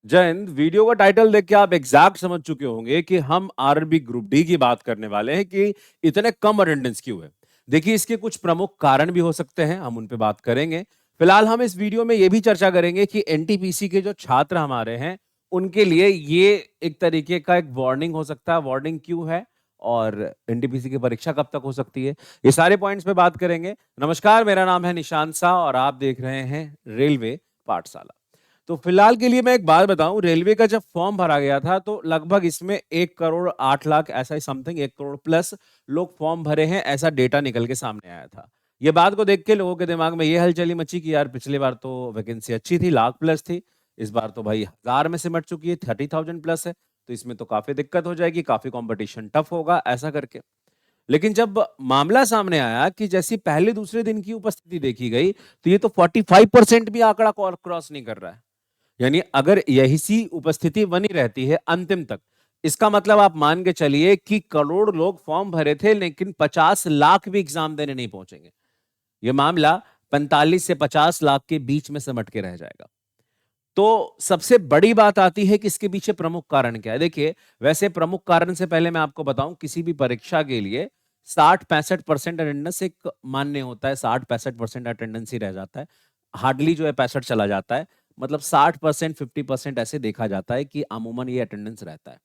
Jayant, video का title देख के आप एग्जैक्ट समझ चुके होंगे कि हम आरआरबी ग्रुप डी की बात करने वाले हैं कि इतने कम अटेंडेंस क्यों है। देखिए, इसके कुछ प्रमुख कारण भी हो सकते हैं, हम उन पे बात करेंगे। फिलहाल हम इस वीडियो में ये भी चर्चा करेंगे कि एनटीपीसी के जो छात्र हमारे हैं, उनके लिए ये एक तरीके का एक वार्निंग हो सकता है। वार्निंग क्यों है और एनटीपीसी की परीक्षा कब तक हो सकती है, ये सारे पॉइंट्स पे बात करेंगे। नमस्कार, मेरा नाम है निशांत शाह और आप देख रहे हैं रेलवे पाठशाला। तो फिलहाल के लिए मैं एक बात बताऊं, रेलवे का जब फॉर्म भरा गया था तो लगभग इसमें 1 करोड़ 8 लाख ऐसा ही समथिंग 1 करोड़ प्लस लोग फॉर्म भरे हैं, ऐसा डेटा निकल के सामने आया था। ये बात को देख के लोगों के दिमाग में ये हलचली मची कि यार पिछली बार तो वैकेंसी अच्छी थी, लाख प्लस थी, इस बार तो भाई 1000 में सिमट चुकी है, 30,000 प्लस है, तो इसमें तो काफी दिक्कत हो जाएगी, काफी कंपटीशन टफ होगा ऐसा करके। लेकिन जब मामला सामने आया कि जैसी पहले दूसरे दिन की उपस्थिति देखी गई तो ये तो 45% भी आंकड़ा क्रॉस नहीं कर रहा है। यानी अगर यही सी उपस्थिति बनी रहती है अंतिम तक, इसका मतलब आप मान के चलिए कि करोड़ लोग फॉर्म भरे थे लेकिन 50 लाख भी एग्जाम देने नहीं पहुंचेंगे। यह मामला 45 से 50 लाख के बीच में सिमट के रह जाएगा। तो सबसे बड़ी बात आती है कि इसके पीछे प्रमुख कारण क्या है। देखिए, वैसे प्रमुख कारण से पहले मैं आपको बताऊं, किसी भी परीक्षा के लिए 60-65% अटेंडेंस एक मान्य होता है। 60-65% अटेंडेंस ही रह जाता है, हार्डली जो है 65 चला जाता है। मतलब 60% 50% ऐसे देखा जाता है कि अमूमन ये अटेंडेंस रहता है।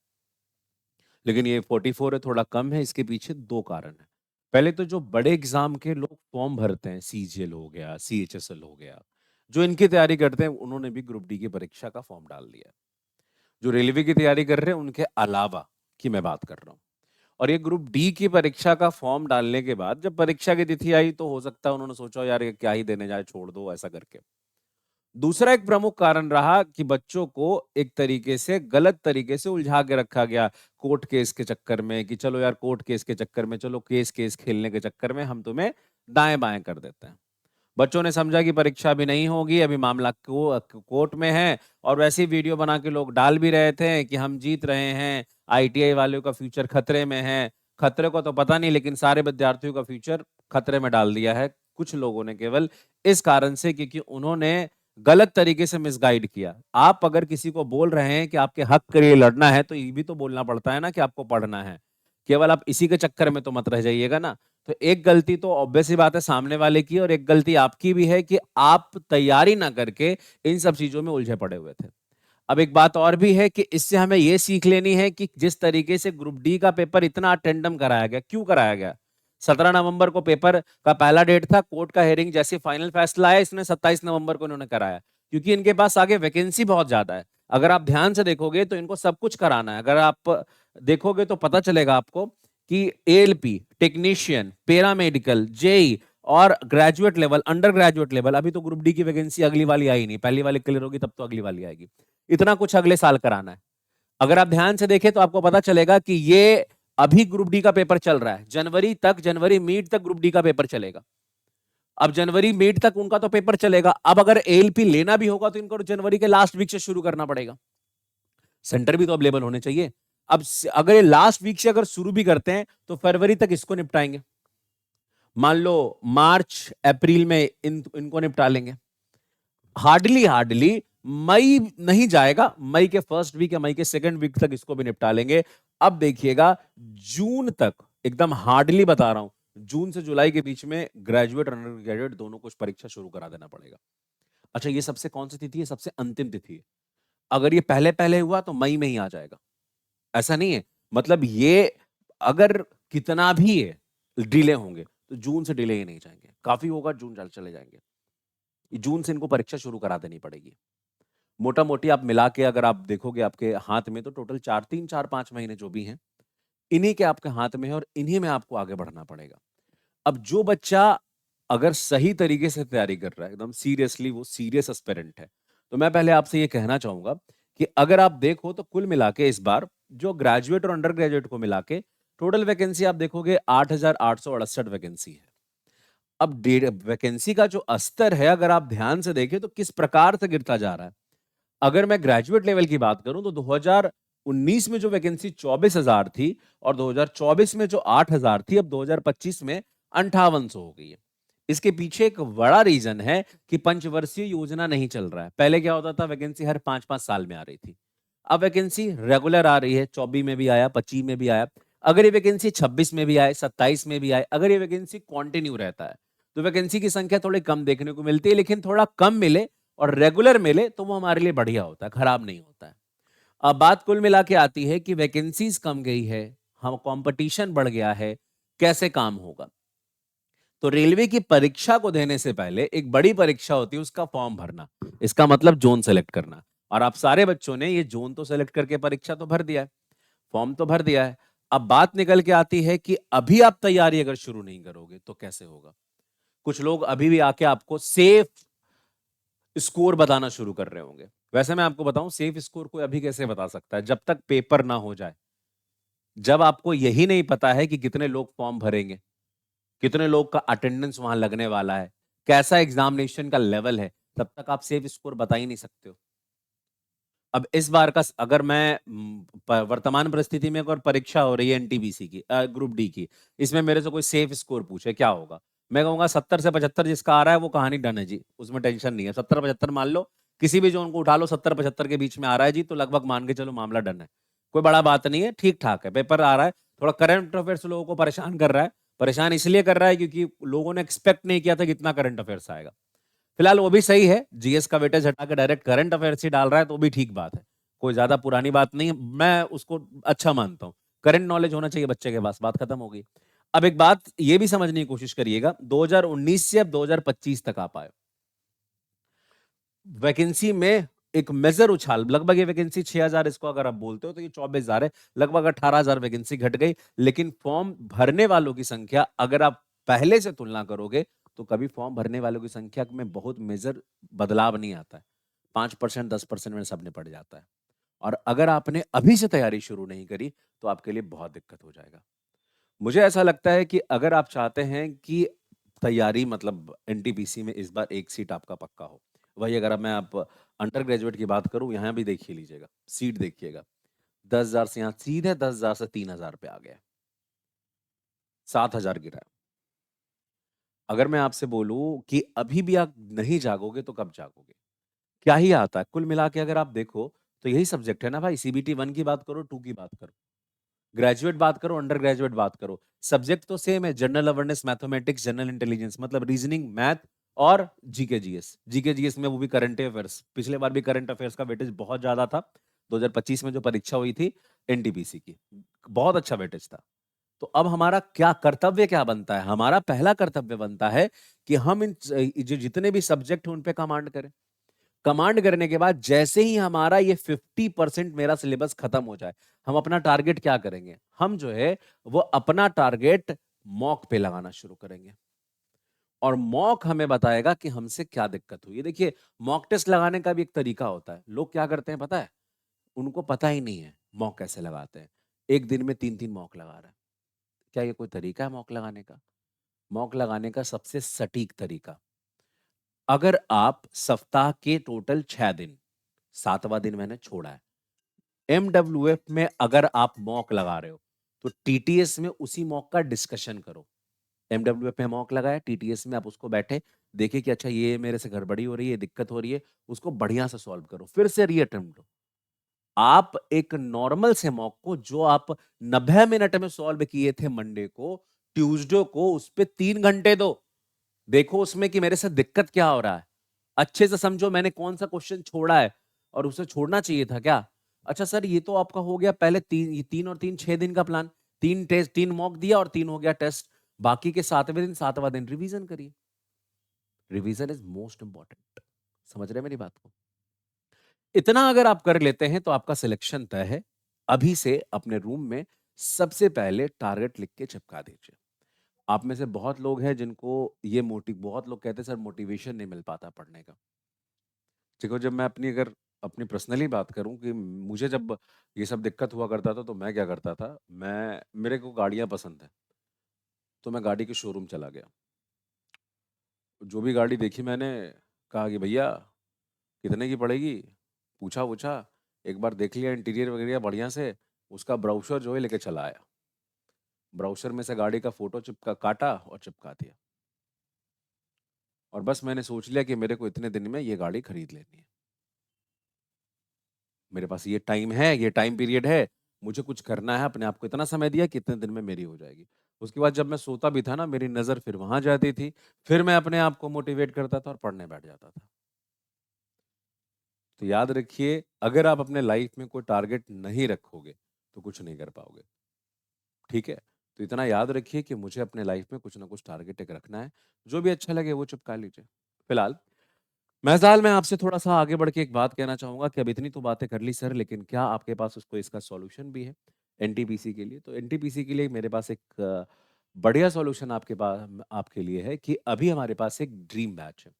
लेकिन ये 44 है, थोड़ा कम है। इसके पीछे दो कारण है। पहले तो जो बड़े एग्जाम के लोग फॉर्म भरते हैं, सीजीएल हो गया, सीएचएसएल हो गया, जो इनकी तैयारी करते हैं, उन्होंने भी ग्रुप डी की परीक्षा का फॉर्म डाल दिया है। जो रेलवे की तैयारी कर रहे हैं उनके अलावा की मैं बात कर रहा हूँ। और ये ग्रुप डी की परीक्षा का फॉर्म डालने के बाद जब परीक्षा की तिथि आई तो हो सकता है उन्होंने सोचा यार ये क्या ही देने जाए, छोड़ दो ऐसा करके। दूसरा एक प्रमुख कारण रहा कि बच्चों को एक तरीके से गलत तरीके से उलझा के रखा गया कोर्ट केस के चक्कर में, कि चलो यार कोर्ट केस के चक्कर में, चलो केस केस खेलने के चक्कर में हम तुम्हें दाएं बाएं कर देते हैं। बच्चों ने समझा कि परीक्षा अभी नहीं होगी, अभी मामला कोर्ट में है, और वैसी वीडियो बना के लोग डाल भी रहे थे कि हम जीत रहे हैं, आईटीआई वालों का फ्यूचर खतरे में है। खतरे को तो पता नहीं, लेकिन सारे विद्यार्थियों का फ्यूचर खतरे में डाल दिया है कुछ लोगों ने, केवल इस कारण से क्योंकि उन्होंने गलत तरीके से मिसगाइड किया। आप अगर किसी को बोल रहे हैं कि आपके हक के लिए लड़ना है तो ये भी तो बोलना पड़ता है ना कि आपको पढ़ना है। केवल आप इसी के चक्कर में तो मत रह जाइएगा ना। तो एक गलती तो ऑब्वियस ही बात है सामने वाले की, और एक गलती आपकी भी है कि आप तैयारी ना करके इन सब चीजों में उलझे पड़े हुए थे। अब एक बात और भी है कि इससे हमें यह सीख लेनी है कि जिस तरीके से ग्रुप डी का पेपर इतना अटेंडम कराया गया, क्यों कराया गया। 17 नवंबर को पेपर का पहला डेट था, कोर्ट का हेयरिंग जैसे फाइनल फैसला आया, इसने 27 नवंबर को इन्होंने कराया, क्योंकि इनके पास आगे वैकेंसी बहुत ज्यादा है। अगर आप ध्यान से देखोगे तो इनको सब कुछ कराना है। अगर आप देखोगे तो पता चलेगा आपको कि एएलपी, टेक्नीशियन, पैरामेडिकल, जेई और graduate level, under graduate level, अभी तो ग्रुप डी की वैकेंसी अगली वाली आई नहीं, पहली वाली क्लियर होगी तब तो अगली वाली आएगी। इतना कुछ अगले साल कराना है। अगर आप ध्यान से देखें तो आपको पता चलेगा कि ये अभी ग्रुप डी का पेपर चल रहा है, जनवरी तक, जनवरी मिड तक ग्रुप डी का पेपर चलेगा। अब जनवरी मिड तक उनका तो पेपर चलेगा, अब अगर एएलपी लेना भी होगा तो इनको जनवरी के लास्ट वीक से शुरू करना पड़ेगा। सेंटर भी तो अवेलेबल होने चाहिए। अब अगर ये लास्ट वीक से अगर शुरू भी करते हैं तो फरवरी तक इसको निपटाएंगे, मान लो मार्च अप्रैल में इनको निपटा लेंगे। हार्डली हार्डली मई नहीं जाएगा, मई के फर्स्ट वीक या मई के सेकंड वीक तक इसको भी निपटा लेंगे। अब देखिएगा जून तक, एकदम हार्डली बता रहा हूं, जून से जुलाई के बीच में ग्रेजुएट और अंडर ग्रेजुएट दोनों को परीक्षा शुरू करा देना पड़ेगा। अच्छा, ये सबसे कौन सी तिथि है, सबसे अंतिम तिथि है। अगर ये पहले पहले हुआ तो मई में ही आ जाएगा, ऐसा नहीं है। मतलब ये अगर कितना भी है डिले होंगे तो जून से डिले ही नहीं जाएंगे, काफी होगा जून चले जाएंगे। जून से इनको परीक्षा शुरू करा देनी पड़ेगी। मोटा मोटी आप मिला के अगर आप देखोगे आपके हाथ में तो टोटल 4-3-4-5 महीने जो भी हैं, इन्हीं के आपके हाथ में है और इन्हीं में आपको आगे बढ़ना पड़ेगा। अब जो बच्चा अगर सही तरीके से तैयारी कर रहा है, एकदम सीरियसली, वो सीरियस एस्पिरेंट है, तो मैं पहले आपसे ये कहना चाहूंगा कि अगर आप देखो तो कुल मिला के इस बार जो ग्रेजुएट और अंडर ग्रेजुएट को मिला के टोटल वैकेंसी आप देखोगे 8,868 वैकेंसी है। अब वैकेंसी का जो स्तर है अगर आप ध्यान से देखें तो किस प्रकार से गिरता जा रहा है। अगर मैं ग्रेजुएट लेवल की बात करूं तो 2019 में जो वैकेंसी 24,000 थी और 2024 में जो 8,000 थी, अब 2025 में 5800 हो गई है। इसके पीछे एक बड़ा रीजन है कि पंचवर्षीय योजना नहीं चल रहा है। पहले क्या होता था, वैकेंसी हर 5-5 साल में आ रही थी। अब वैकेंसी रेगुलर आ रही है, 24 में भी आया, 25 में भी आया। अगर ये वैकेंसी 26 में भी आए, 27 में भी आए, अगर ये वैकेंसी कंटिन्यू रहता है तो वैकेंसी की संख्या थोड़ी कम देखने को मिलती है, लेकिन थोड़ा कम मिले और रेगुलर मिले तो वो हमारे लिए बढ़िया होता है, खराब नहीं होता है। अब बात कुल मिला के आती है कि वैकेंसीज कम गई है, हम कंपटीशन बढ़ गया है, कैसे काम होगा। तो रेलवे की परीक्षा को देने से पहले एक बड़ी परीक्षा होती है, उसका फॉर्म भरना। इसका मतलब जोन सेलेक्ट करना। और आप सारे बच्चों ने ये जोन तो सेलेक्ट करके परीक्षा तो भर दिया है, फॉर्म तो भर दिया है। अब बात निकल के आती है कि अभी आप तैयारी अगर शुरू नहीं करोगे तो कैसे होगा। कुछ लोग अभी भी आके आपको सेफ स्कोर बताना शुरू कर रहे होंगे। वैसे मैं आपको बताऊं, सेफ स्कोर कोई अभी कैसे बता सकता है, जब तक पेपर ना हो जाए। जब आपको यही नहीं पता है कि कितने लोग फॉर्म भरेंगे, कितने लोग का अटेंडेंस वहां लगने वाला है, कैसा एग्जामिनेशन का लेवल है, तब तक आप सेफ स्कोर बता ही नहीं सकते हो। अब इस बार का अगर मैं वर्तमान परिस्थिति में अगर परीक्षा हो रही है एनटीपीसी की, ग्रुप डी की, इसमें मेरे से कोई सेफ स्कोर पूछे क्या होगा, मैं कहूंगा 70 से 75 जिसका आ रहा है वो कहानी डन है जी, उसमें टेंशन नहीं है। 70-75 मान लो, किसी भी जोन को उठा लो, 70-75 के बीच में आ रहा है जी, तो लगभग मान के चलो मामला डन है। कोई बड़ा बात नहीं है, ठीक ठाक है, पेपर आ रहा है। थोड़ा करंट अफेयर्स लोगों को परेशान कर रहा है, परेशान इसलिए कर रहा है क्योंकि लोगों ने एक्सपेक्ट नहीं किया था कि इतना करंट अफेयर्स आएगा। फिलहाल वो भी सही है, जीएस का वेटेज हटा के डायरेक्ट करंट अफेयर्स ही डाल रहा है तो भी ठीक बात है, कोई ज्यादा पुरानी बात नहीं है, मैं उसको अच्छा मानता हूँ। करंट नॉलेज होना चाहिए बच्चे के पास, बात खत्म हो गई। अब एक बात ये भी समझने की कोशिश करिएगा, 2019 से अब 2025 तक आप आए, वैकेंसी में एक मेजर उछाल, लगभग ये वैकेंसी 6,000 इसको अगर आप बोलते हो तो ये 24,000 है, लगभग 18,000 वैकेंसी घट गई। लेकिन फॉर्म भरने वालों की संख्या अगर आप पहले से तुलना करोगे तो कभी फॉर्म भरने वालों की संख्या में बहुत मेजर बदलाव नहीं आता है। 5%, 10% में सब निपट जाता है। और अगर आपने अभी से तैयारी शुरू नहीं करी तो आपके लिए बहुत दिक्कत हो जाएगा। मुझे ऐसा लगता है कि अगर आप चाहते हैं कि तैयारी मतलब एनटीपीसी में इस बार एक सीट आपका पक्का हो, वही अगर अब मैं आप अंडर ग्रेजुएट की बात करूं, यहां भी देखिए लीजिएगा, सीट देखिएगा, 10,000 से यहाँ सीधे 10,000 से 3,000 पे आ गया, 7,000 गिरा है। अगर मैं आपसे बोलूं कि अभी भी आप नहीं जागोगे तो कब जागोगे, क्या ही आता है कुल मिला के। अगर आप देखो तो यही सब्जेक्ट है ना भाई, सीबीटी 1 की बात करो, 2 की बात करो, ग्रेजुएट बात करो, अंडर ग्रेजुएट बात करो, सब्जेक्ट तो सेम है, general awareness, mathematics, general intelligence, मतलब रीजनिंग, मैथ और जीके जीएस। जीके जीएस में वो भी करंट अफेयर्स, पिछले बार भी करंट अफेयर्स का वेटेज बहुत ज्यादा था, 2025 में जो परीक्षा हुई थी एनटीपीसी की, बहुत अच्छा वेटेज था। तो अब हमारा क्या कर्तव्य क्या बनता है, हमारा पहला कर्तव्य बनता है कि हम इन जो जितने भी सब्जेक्ट हैं उन पे कमांड करें। कमांड करने के बाद जैसे ही हमारा ये 50% मेरा सिलेबस खत्म हो जाए, हम अपना टारगेट क्या करेंगे, हम जो है वो अपना टारगेट मॉक पे लगाना शुरू करेंगे। और मॉक हमें बताएगा कि हमसे क्या दिक्कत हुई है। देखिए, मॉक टेस्ट लगाने का भी एक तरीका होता है, लोग क्या करते हैं पता है, उनको पता ही नहीं है मॉक कैसे लगाते हैं। एक दिन में 3-3 मॉक लगा रहा है, क्या ये कोई तरीका है मॉक लगाने का? मॉक लगाने का सबसे सटीक तरीका, अगर आप सप्ताह के टोटल 6 दिन, 7वां दिन मैंने छोड़ा है, एमडब्ल्यूएफ में अगर आप मॉक लगा रहे हो तो टीटीएस में उसी मॉक का डिस्कशन करो। एमडब्ल्यूएफ में मॉक लगाया, टीटीएस में आप उसको बैठे देखिए कि अच्छा ये मेरे से गड़बड़ी हो रही है, दिक्कत हो रही है, उसको बढ़िया से सॉल्व करो, फिर से रीअटेम्प्ट दो। आप एक नॉर्मल से मॉक को जो आप 90 मिनट में सॉल्व किए थे मंडे को, ट्यूसडे को उस पे 3 घंटे दो। देखो उसमें कि मेरे से दिक्कत क्या हो रहा है, अच्छे से समझो मैंने कौन सा क्वेश्चन छोड़ा है और उसे छोड़ना चाहिए था क्या। अच्छा सर, ये तो आपका हो गया पहले 3 और 3 6 दिन का प्लान, 3 टेस्ट, 3 मॉक दिया और 3 हो गया टेस्ट। बाकी के 7वें दिन 7वां दिन रिवीजन करिए। रिवीजन इज मोस्ट इंपॉर्टेंट, समझ रहे हैं मेरी बात को? इतना अगर आप कर लेते हैं तो आपका सिलेक्शन तय है। अभी से अपने रूम में सबसे पहले टारगेट लिख के चिपका दीजिए। आप में से बहुत लोग हैं जिनको ये मोटिव, बहुत लोग कहते हैं सर मोटिवेशन नहीं मिल पाता पढ़ने का। देखो, जब मैं अपनी अगर अपनी पर्सनली बात करूं कि मुझे जब ये सब दिक्कत हुआ करता था तो मैं क्या करता था, मैं मेरे को गाड़ियां पसंद है तो मैं गाड़ी के शोरूम चला गया, जो भी गाड़ी देखी मैंने, कहा कि भैया कितने की पड़ेगी, पूछा पूछा, एक बार देख लिया इंटीरियर वगैरह बढ़िया से, उसका ब्राउचर जो है लेके चला आया, ब्राउचर में से गाड़ी का फोटो चिपका काटा और चिपका दिया। और बस मैंने सोच लिया कि मेरे को इतने दिन में ये गाड़ी खरीद लेनी है। मेरे पास ये टाइम है, ये टाइम पीरियड है, मुझे कुछ करना है, अपने आप को इतना समय दिया कि इतने दिन में मेरी हो जाएगी। उसके बाद जब मैं सोता भी था ना, मेरी नज़र फिर वहाँ जाती थी, फिर मैं अपने आप को मोटिवेट करता था और पढ़ने बैठ जाता था। तो याद रखिए, अगर आप अपने लाइफ में कोई टारगेट नहीं रखोगे, तो कुछ नहीं कर पाओगे, ठीक है? तो इतना याद रखिए कि मुझे अपने लाइफ में कुछ ना कुछ टारगेट एक रखना है, जो भी अच्छा लगे वो चिपका लीजिए। फिलहाल महज़ाल मैं आपसे थोड़ा-सा आगे बढ़ के एक बात कहना चाहूँगा कि अब इतनी तो बातें कर ली सर, लेकिन क्या आपके पास उसको इसका सॉल्यूशन भी है एनटीपीसी के लिए? तो एनटीपीसी के लिए मेरे पास एक बढ़िया सॉल्यूशन आपके लिए है कि अभी हमारे पास एक ड्रीम बैच है,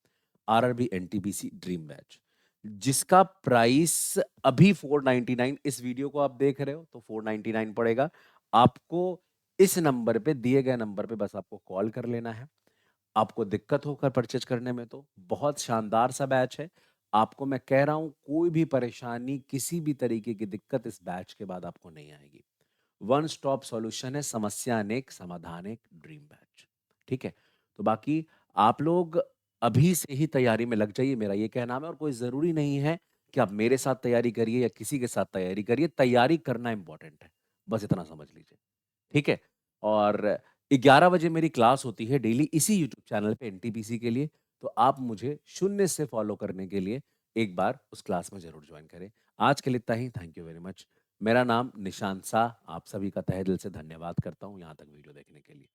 आरआरबी एनटीपीसी ड्रीम बैच, जिसका प्राइस अभी 499, इस वीडियो को आप देख रहे हो तो 499 पड़ेगा। आपको इस नंबर पे, दिए गए नंबर पे बस आपको कॉल कर लेना है। आपको दिक्कत होकर परचेज करने में तो बहुत शानदार सा बैच है। आपको मैं कह रहा हूं, कोई भी परेशानी, किसी भी तरीके की दिक्कत इस बैच के बाद आपको नहीं आएगी। वन स्टॉप सॉल्यूशन है, समस्या अनेक समाधान एक, ड्रीम बैच। ठीक है? तो बाकी आप लोग अभी से ही तैयारी में लग जाइए, मेरा ये कहना है। और कोई जरूरी नहीं है कि आप मेरे साथ तैयारी करिए या किसी के साथ तैयारी करिए, तैयारी करना इंपॉर्टेंट है, बस इतना समझ लीजिए। ठीक है? और 11 बजे मेरी क्लास होती है डेली इसी यूट्यूब चैनल पे एनटीपीसी के लिए। तो आप मुझे शून्य से फॉलो करने के लिए एक बार उस क्लास में ज़रूर जॉइन करें। आज के लिए इतना ही। Thank you very much. मेरा नाम निशांत शाह। आप सभी का तहे दिल से धन्यवाद करता हूँ यहाँ तक वीडियो देखने के लिए।